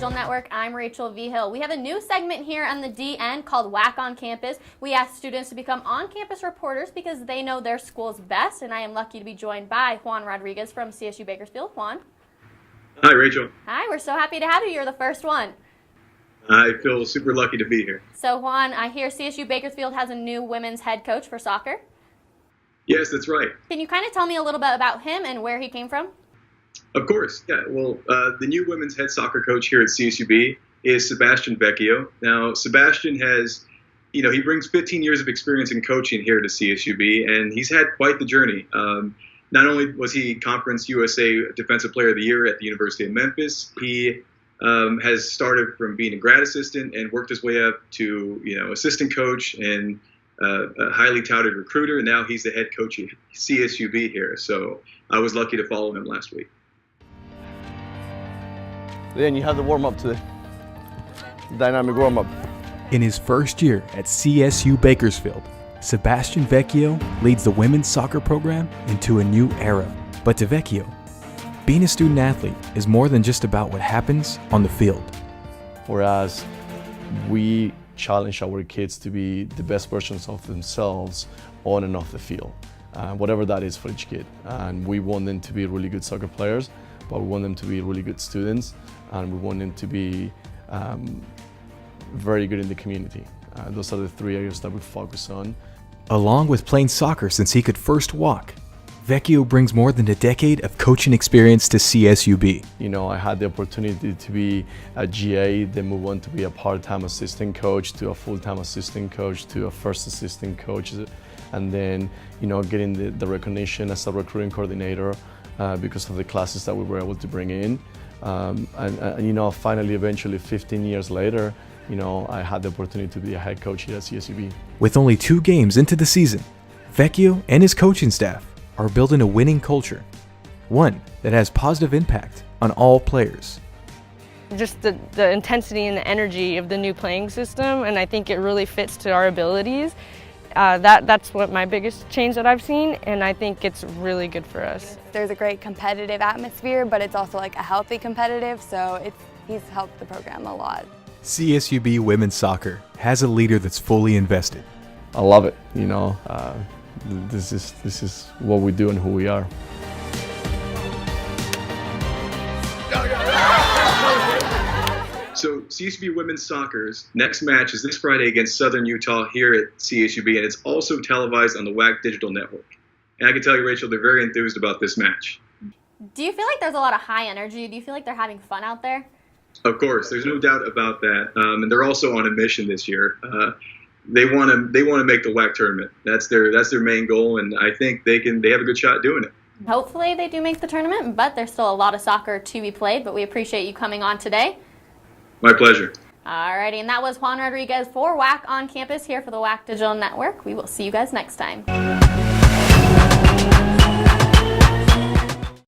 Digital Network. I'm Rachel V. Hill. We have a new segment here on the DN called WAC on Campus. We ask students to become on-campus reporters because they know their schools best, and I am lucky to be joined by Juan Rodriguez from CSU Bakersfield. Juan. Hi, Rachel. Hi, we're so happy to have you. You're the first one. I feel super lucky to be here. So, Juan, I hear CSU Bakersfield has a new women's head coach for soccer. Yes, that's right. Can you kind of tell me a little bit about him and where he came from? Of course, yeah. Well, the new women's head soccer coach here at CSUB is Sebastian Vecchio. Now, Sebastian has, he brings 15 years of experience in coaching here to CSUB, and he's had quite the journey. Not only was he Conference USA Defensive Player of the Year at the University of Memphis, he has started from being a grad assistant and worked his way up to, assistant coach and a highly touted recruiter. And now he's the head coach at CSUB here. So I was lucky to follow him last week. Then you have the warm-up today. Dynamic warm-up. In his first year at CSU Bakersfield, Sebastian Vecchio leads the women's soccer program into a new era. But to Vecchio, being a student athlete is more than just about what happens on the field. For us, we challenge our kids to be the best versions of themselves on and off the field, whatever that is for each kid. And we want them to be really good soccer players, but we want them to be really good students, and we want them to be very good in the community. Those are the three areas that we focus on. Along with playing soccer since he could first walk, Vecchio brings more than a decade of coaching experience to CSUB. I had the opportunity to be a GA, then move on to be a part-time assistant coach, to a full-time assistant coach, to a first assistant coach, and then, getting the recognition as a recruiting coordinator because of the classes that we were able to bring in. And finally, eventually, 15 years later, I had the opportunity to be a head coach here at CSUB. With only 2 games into the season, Vecchio and his coaching staff are building a winning culture, one that has positive impact on all players. Just the intensity and the energy of the new playing system, and I think it really fits to our abilities. That's what my biggest change that I've seen, and I think it's really good for us. There's a great competitive atmosphere, but it's also like a healthy competitive, so he's helped the program a lot. CSUB women's soccer has a leader that's fully invested. I love it, This is what we do and who we are. So CSUB women's soccer's next match is this Friday against Southern Utah here at CSUB, and it's also televised on the WAC Digital Network. And I can tell you, Rachel, they're very enthused about this match. Do you feel like there's a lot of high energy? Do you feel like they're having fun out there? Of course, there's no doubt about that. And they're also on a mission this year. They want to make the WAC tournament. That's their main goal, and I think they have a good shot doing it. Hopefully they do make the tournament, but there's still a lot of soccer to be played, but we appreciate you coming on today. My pleasure. Alrighty, and that was Juan Rodriguez for WAC on Campus here for the WAC Digital Network. We will see you guys next time.